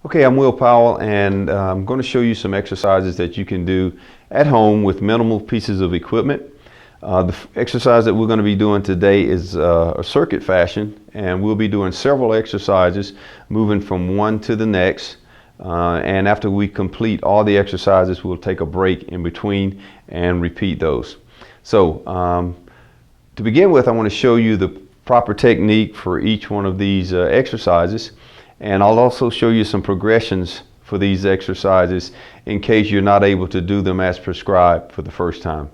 Okay, I'm Will Powell, and I'm going to show you some exercises that you can do at home with minimal pieces of equipment. The exercise that we're going to be doing today is a circuit fashion, and we'll be doing several exercises moving from one to the next. And after we complete all the exercises, we'll take a break in between and repeat those. So to begin with, I want to show you the proper technique for each one of these exercises. And I'll also show you some progressions for these exercises in case you're not able to do them as prescribed for the first time.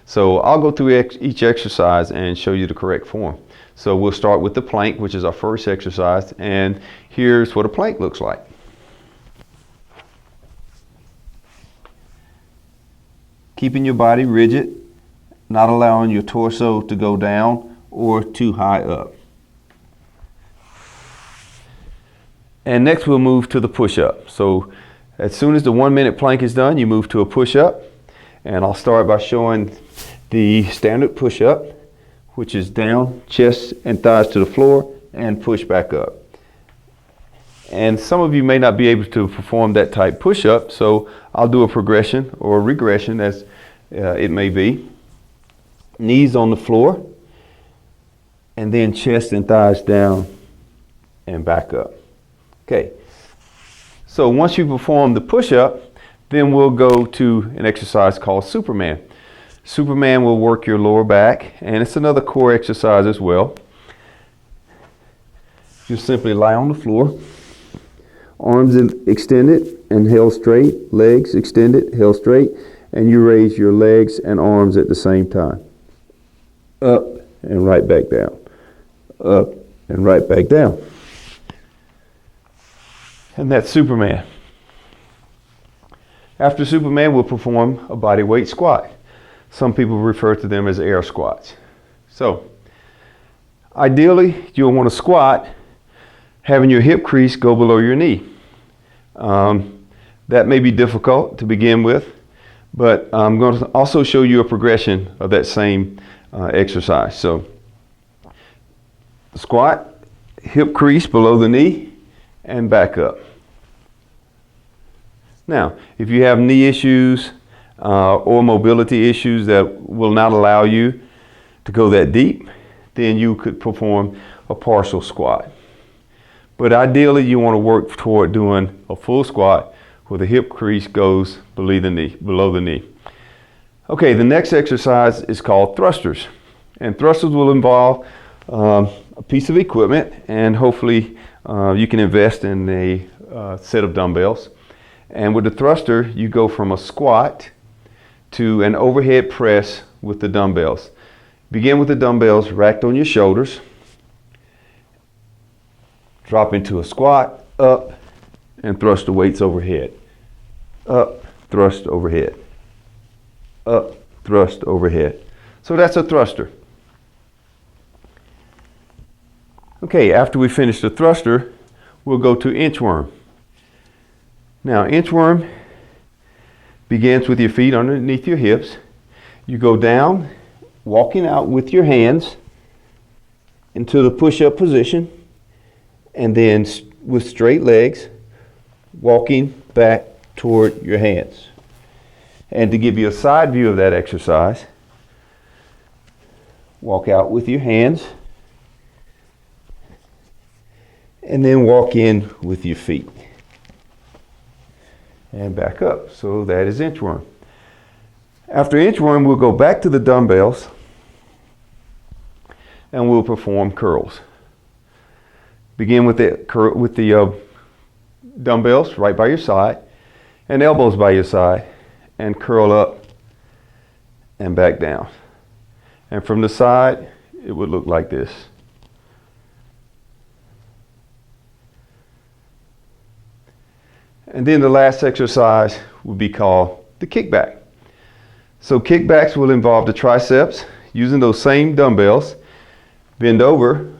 So I'll go through each exercise and show you the correct form. So we'll start with the plank, which is our first exercise, and here's what a plank looks like. Keeping your body rigid, not allowing your torso to go down or too high up. And next we'll move to the push-up. So as soon as the 1 minute plank is done, you move to a push-up. And I'll start by showing the standard push-up, which is down, chest and thighs to the floor, and push back up. And some of you may not be able to perform that type push-up, so I'll do a progression or a regression as it may be. Knees on the floor, and then chest and thighs down and back up. Okay, so once you perform the push-up, then we'll go to an exercise called Superman. Superman will work your lower back, and it's another core exercise as well. You simply lie on the floor, arms extended and held straight, legs extended, held straight, and you raise your legs and arms at the same time. Up and right back down. Up and right back down. And that's Superman. After Superman, we'll perform a body weight squat. Some people refer to them as air squats. So, ideally, you'll want to squat having your hip crease go below your knee. That may be difficult to begin with, but I'm going to also show you a progression of that same exercise. So, squat, hip crease below the knee, and back up. Now, if you have knee issues or mobility issues that will not allow you to go that deep, then you could perform a partial squat. But ideally, you want to work toward doing a full squat where the hip crease goes below the knee. Okay, the next exercise is called thrusters. And thrusters will involve a piece of equipment, and hopefully you can invest in a set of dumbbells. And with the thruster, you go from a squat to an overhead press with the dumbbells. Begin with the dumbbells racked on your shoulders. Drop into a squat, up, and thrust the weights overhead. Up, thrust overhead. Up, thrust overhead. So that's a thruster. Okay, after we finish the thruster, we'll go to inchworm. Now, inchworm begins with your feet underneath your hips. You go down, walking out with your hands into the push-up position, and then with straight legs, walking back toward your hands. And to give you a side view of that exercise, walk out with your hands, and then walk in with your feet. And back up. So that is inchworm. After inchworm, we'll go back to the dumbbells and we'll perform curls. Begin with the dumbbells right by your side and elbows by your side, and curl up and back down. And from the side, it would look like this. And then the last exercise will be called the kickback. So kickbacks will involve the triceps using those same dumbbells. Bend over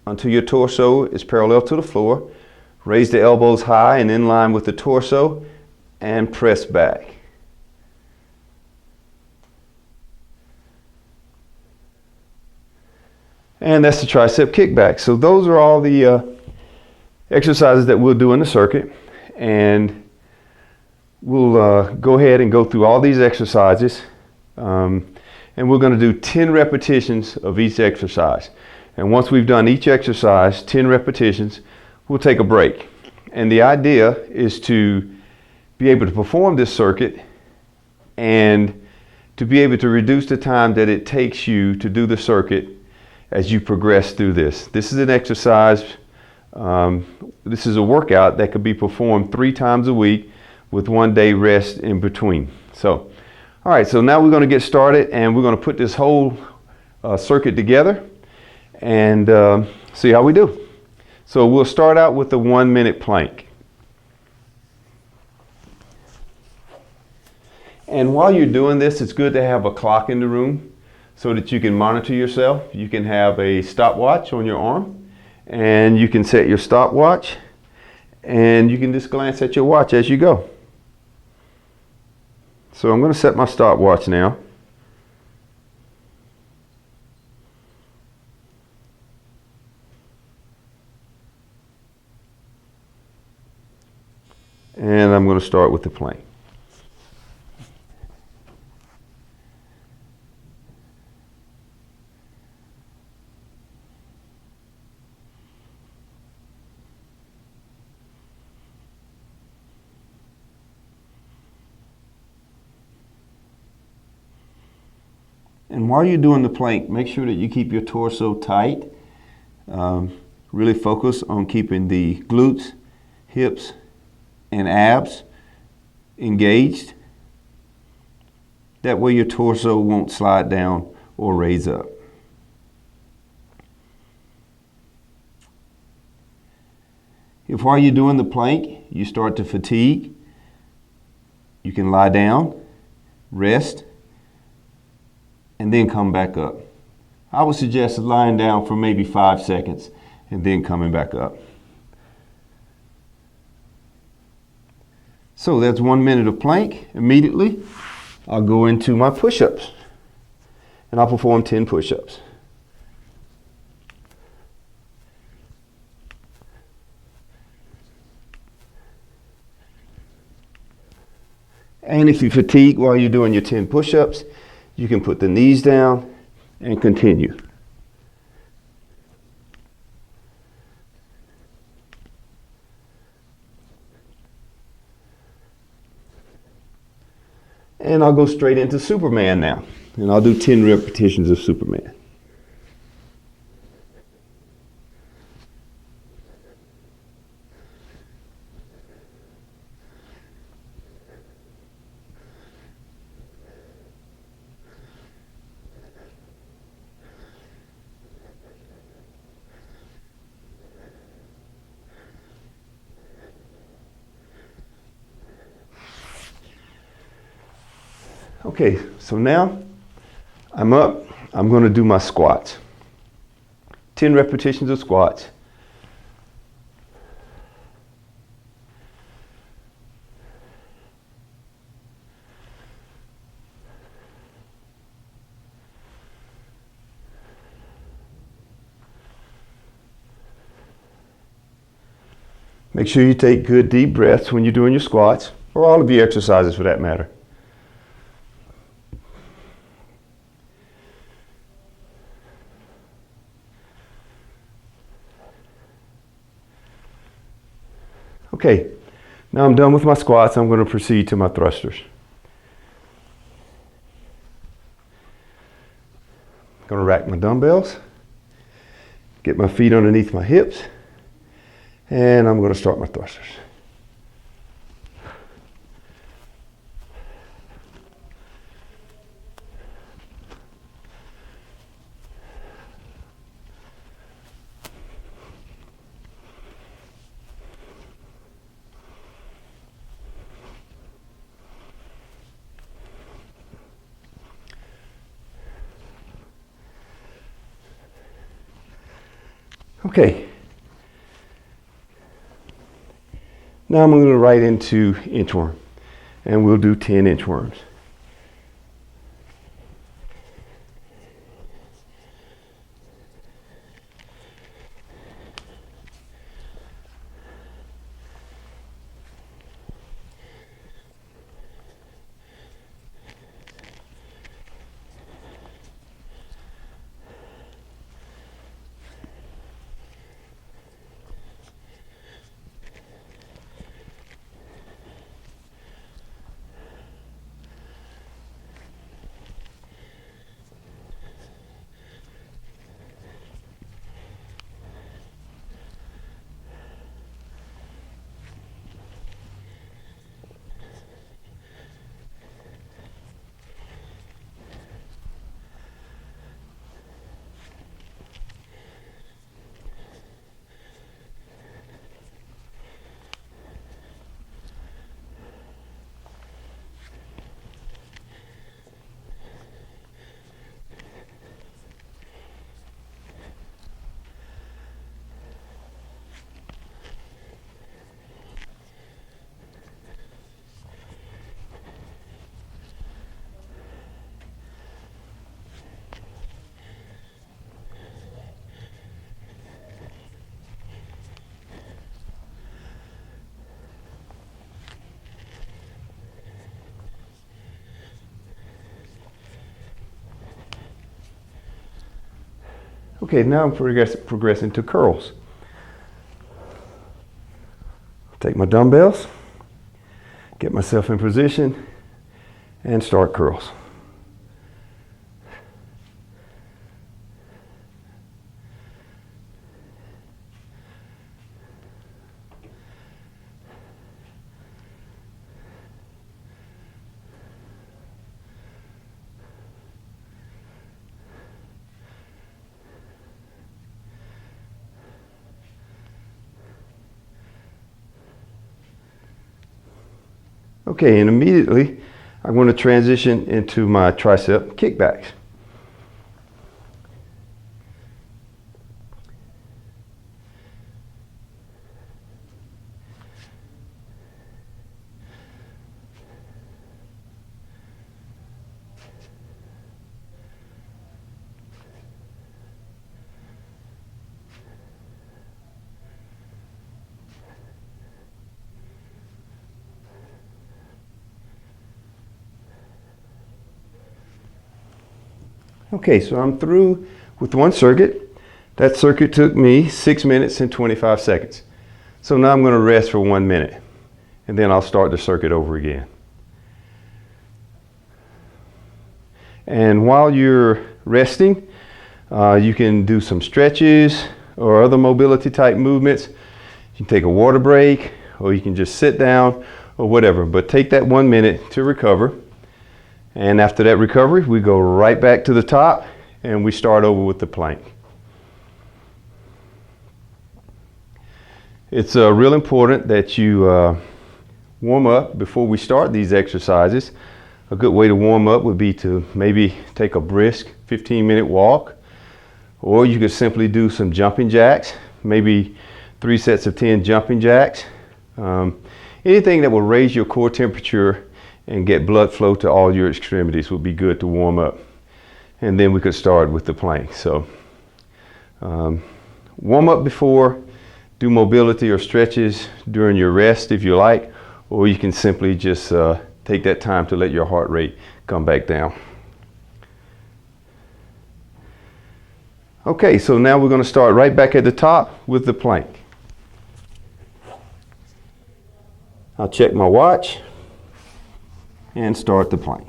until your torso is parallel to the floor. Raise the elbows high and in line with the torso, and press back. And that's the tricep kickback. So those are all the exercises that we'll do in the circuit. and we'll go ahead and go through all these exercises. And we're going to do 10 repetitions of each exercise. And once we've done each exercise, 10 repetitions, we'll take a break. And the idea is to be able to perform this circuit and to be able to reduce the time that it takes you to do the circuit as you progress through this. This is an exercise, this is a workout that could be performed 3 times a week with 1 day rest in between. So, all right, so now we're going to get started and we're going to put this whole circuit together and see how we do. So we'll start out with the 1-minute plank. And while you're doing this, it's good to have a clock in the room so that you can monitor yourself. You can have a stopwatch on your arm and you can set your stopwatch and you can just glance at your watch as you go. So I'm going to set my stopwatch now. And I'm going to start with the plank. And while you're doing the plank, make sure that you keep your torso tight. Really focus on keeping the glutes, hips, and abs engaged. That way your torso won't slide down or raise up. If while you're doing the plank, you start to fatigue, you can lie down, rest, and then come back up. I would suggest lying down for maybe 5 seconds and then coming back up. So that's 1 minute of plank. Immediately, I'll go into my push-ups and I'll perform 10 push-ups. And if you fatigue while you're doing your 10 push-ups, you can put the knees down and continue. And I'll go straight into Superman now. And I'll do 10 repetitions of Superman. Okay, so now I'm up. I'm going to do my squats. 10 repetitions of squats. Make sure you take good deep breaths when you're doing your squats, or all of your exercises for that matter. Okay, now I'm done with my squats. I'm going to proceed to my thrusters. I'm going to rack my dumbbells, get my feet underneath my hips, and I'm going to start my thrusters. Okay, now I'm going to go right into inchworm, and we'll do 10 inchworms. Okay, now I'm progressing to curls. Take my dumbbells, get myself in position, and start curls. Okay, and immediately I'm going to transition into my tricep kickbacks. Okay, so I'm through with one circuit. That circuit took me 6 minutes and 25 seconds. So now I'm going to rest for 1 minute, and then I'll start the circuit over again. And while you're resting, you can do some stretches or other mobility type movements. You can take a water break, or you can just sit down or whatever, but take that 1 minute to recover. And after that recovery, we go right back to the top and we start over with the plank. It's real important that you warm up before we start these exercises. A good way to warm up would be to maybe take a brisk 15-minute walk, or you could simply do some jumping jacks, maybe 3 sets of 10 jumping jacks. Anything that will raise your core temperature and get blood flow to all your extremities would be good to warm up. And then we could start with the plank. So warm up before, do mobility or stretches during your rest if you like, or you can simply just take that time to let your heart rate come back down. Okay, so now we're going to start right back at the top with the plank. I'll check my watch and start the plank.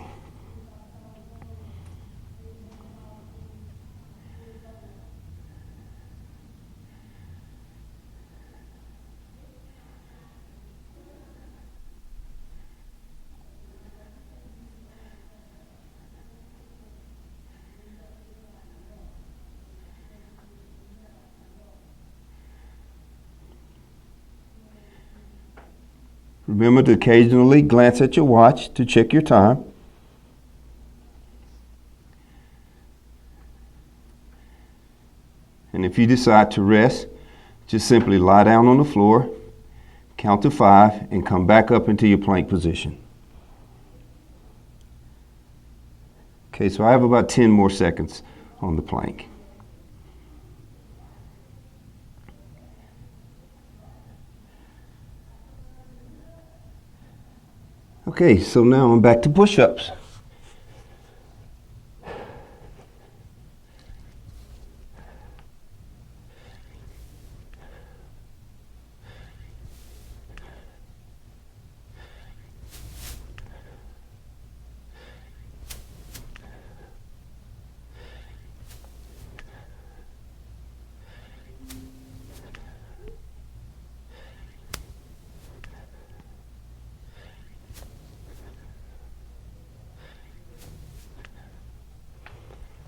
Remember to occasionally glance at your watch to check your time. And if you decide to rest, just simply lie down on the floor, count to 5, and come back up into your plank position. Okay, so I have about 10 more seconds on the plank. Okay, so now I'm back to push-ups.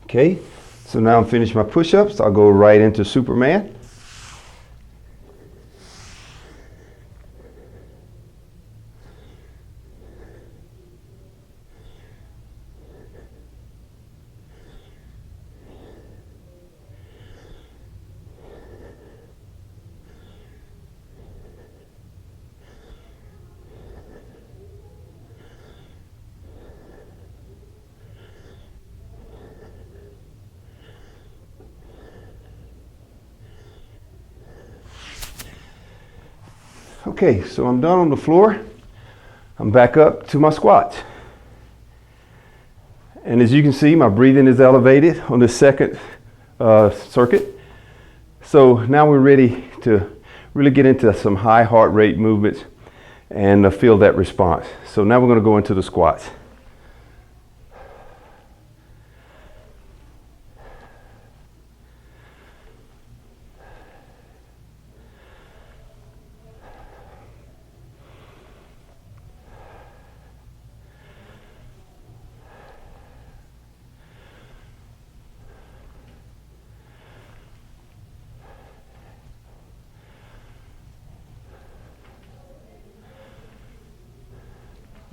Okay, so now I'm finished my push-ups. I'll go right into Superman. Okay, so I'm done on the floor. I'm back up to my squats. And as you can see, my breathing is elevated on the second circuit. So now we're ready to really get into some high heart rate movements and feel that response. So now we're going to go into the squats.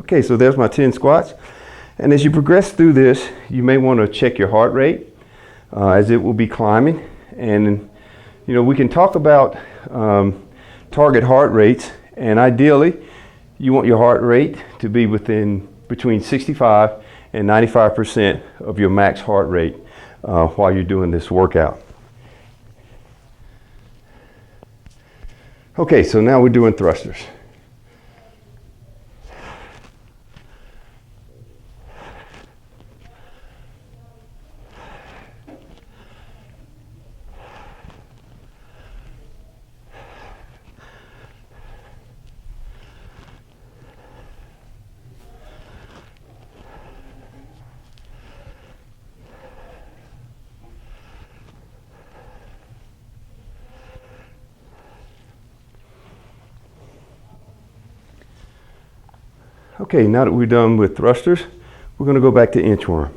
Okay, so there's my 10 squats. And as you progress through this, you may want to check your heart rate as it will be climbing. And, you know, we can talk about target heart rates. And ideally, you want your heart rate to be between 65 and 95% of your max heart rate while you're doing this workout. Okay, so now we're doing thrusters. Okay, now that we're done with thrusters, we're going to go back to inchworm.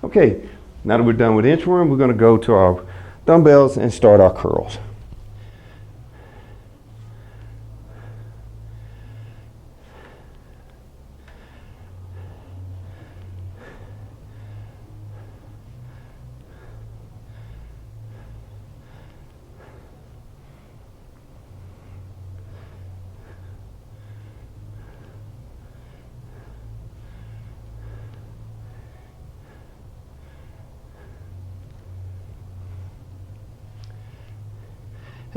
Okay, now that we're done with inchworm, we're going to go to our dumbbells and start our curls.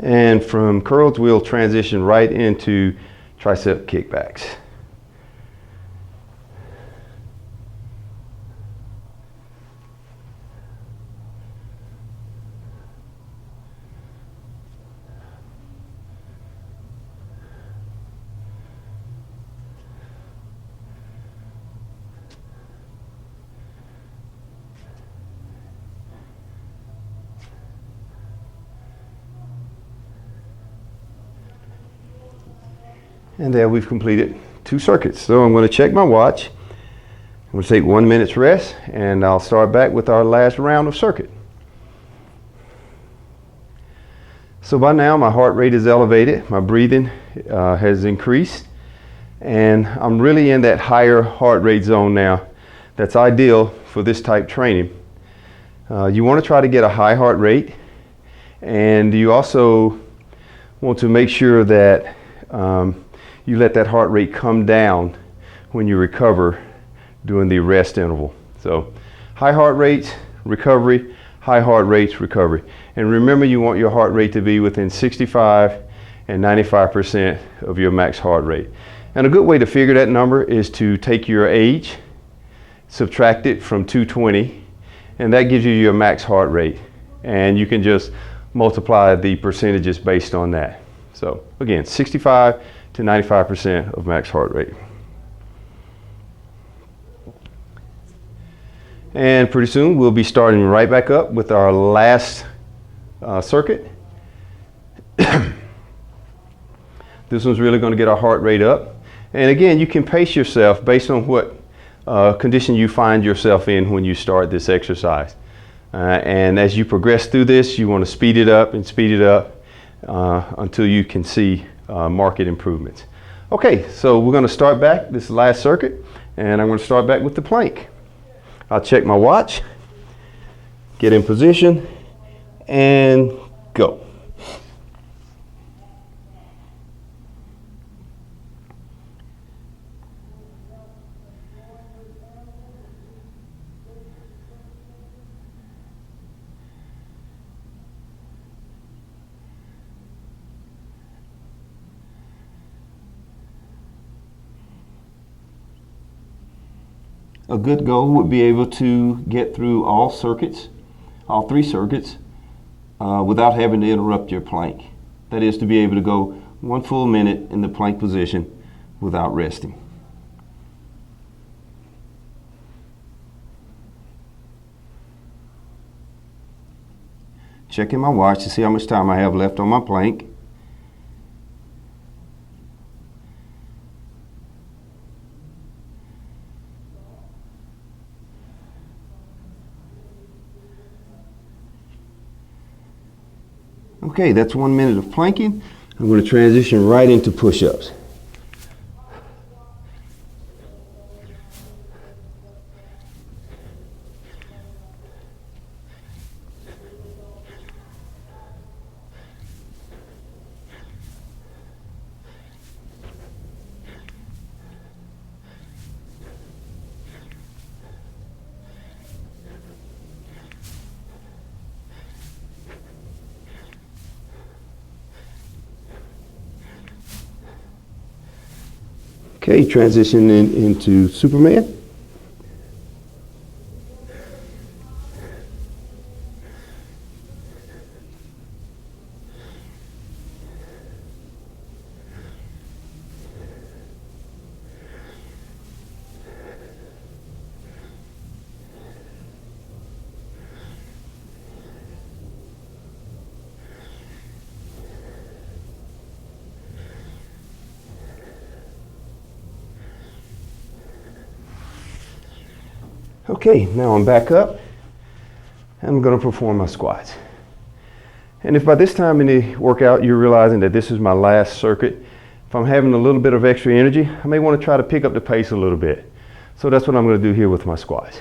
And from curls, we'll transition right into tricep kickbacks. And there we've completed 2 circuits. So I'm going to check my watch. I'm going to take 1 minute's rest, and I'll start back with our last round of circuit. So by now my heart rate is elevated, my breathing has increased, and I'm really in that higher heart rate zone now. That's ideal for this type training. You want to try to get a high heart rate, and you also want to make sure that you let that heart rate come down when you recover during the rest interval. So high heart rates, recovery, high heart rates, recovery. And remember, you want your heart rate to be within 65 and 95% of your max heart rate. And a good way to figure that number is to take your age, subtract it from 220, and that gives you your max heart rate. And you can just multiply the percentages based on that. So again, 65 to 95% of max heart rate. And pretty soon we'll be starting right back up with our last circuit. This one's really going to get our heart rate up. And again, you can pace yourself based on what condition you find yourself in when you start this exercise. And as you progress through this, you want to speed it up until you can see marked improvements. Okay, so we're going to start back this last circuit, and I'm going to start back with the plank. I'll check my watch, get in position, and go. A good goal would be able to get through all three circuits, without having to interrupt your plank. That is, to be able to go 1 full minute in the plank position without resting. Checking my watch to see how much time I have left on my plank. Okay, that's 1 minute of planking. I'm going to transition right into push-ups. Okay, transitioning into Superman. Okay, now I'm back up, and I'm going to perform my squats. And if by this time in the workout you're realizing that this is my last circuit, if I'm having a little bit of extra energy, I may want to try to pick up the pace a little bit. So that's what I'm going to do here with my squats.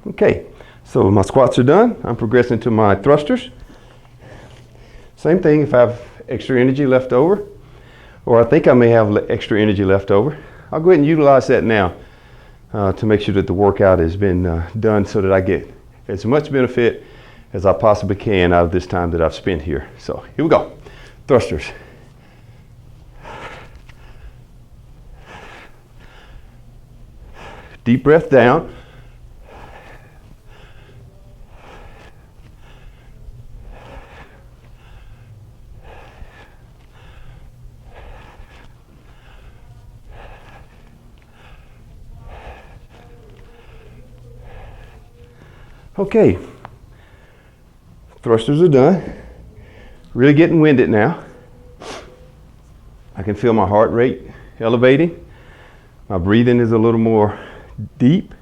Okay, so my squats are done. I'm progressing to my thrusters. Same thing, if I have extra energy left over, or I think I may have extra energy left over, I'll go ahead and utilize that now to make sure that the workout has been done so that I get as much benefit as I possibly can out of this time that I've spent here. So here we go, thrusters. Deep breath down. Okay, thrusters are done. Really getting winded now. I can feel my heart rate elevating. My breathing is a little more deep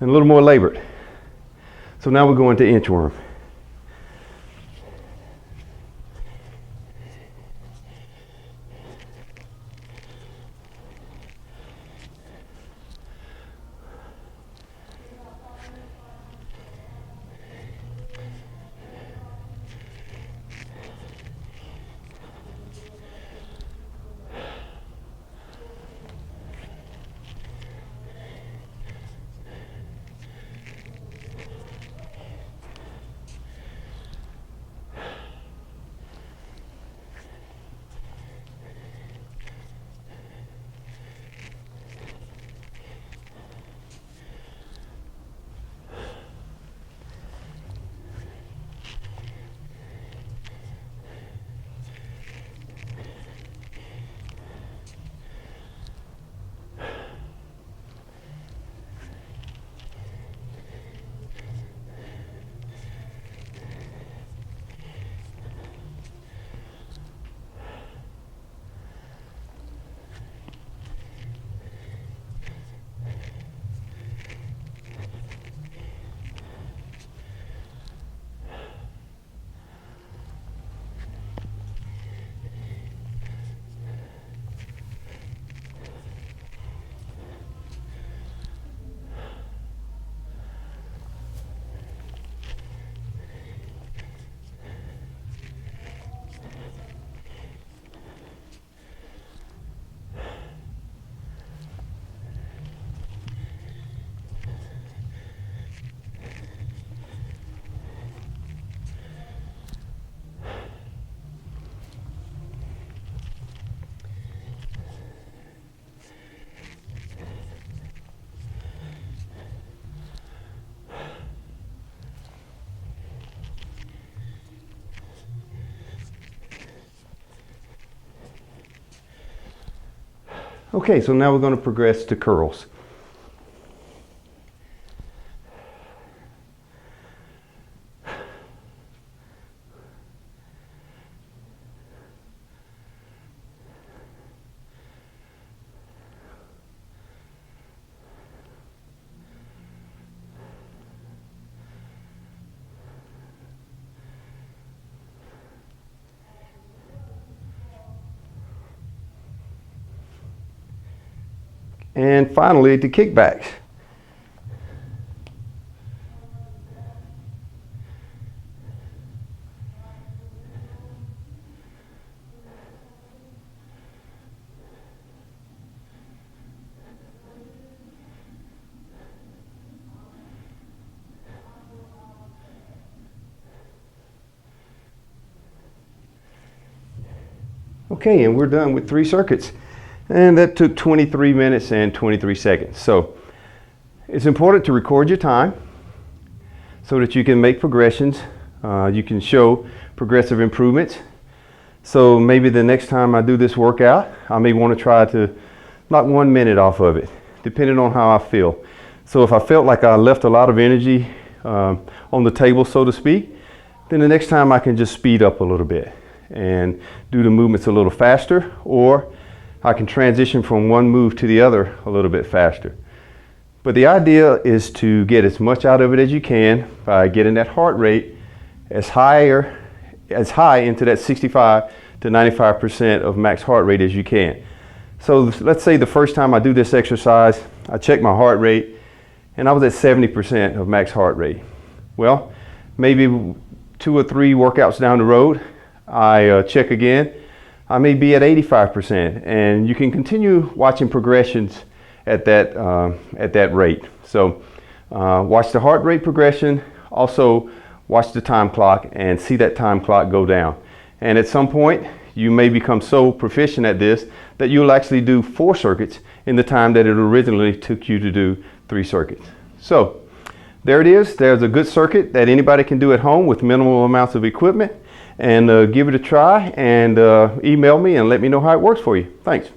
and a little more labored. So now we're going to inchworm. Okay, so now we're going to progress to curls. And finally, the kickbacks. Okay, and we're done with 3 circuits. And that took 23 minutes and 23 seconds. So it's important to record your time so that you can make progressions. You can show progressive improvements. So maybe the next time I do this workout, I may want to try to knock 1 minute off of it, depending on how I feel. So if I felt like I left a lot of energy on the table, so to speak, then the next time I can just speed up a little bit and do the movements a little faster, or I can transition from one move to the other a little bit faster. But the idea is to get as much out of it as you can by getting that heart rate as high into that 65 to 95% of max heart rate as you can. So let's say the first time I do this exercise, I check my heart rate and I was at 70% of max heart rate. Well, maybe 2 or 3 workouts down the road, I check again. I may be at 85%, and you can continue watching progressions at that rate. So watch the heart rate progression, also watch the time clock and see that time clock go down. And at some point, you may become so proficient at this that you'll actually do 4 circuits in the time that it originally took you to do 3 circuits. So there it is. There's a good circuit that anybody can do at home with minimal amounts of equipment. And give it a try, and email me and let me know how it works for you. Thanks.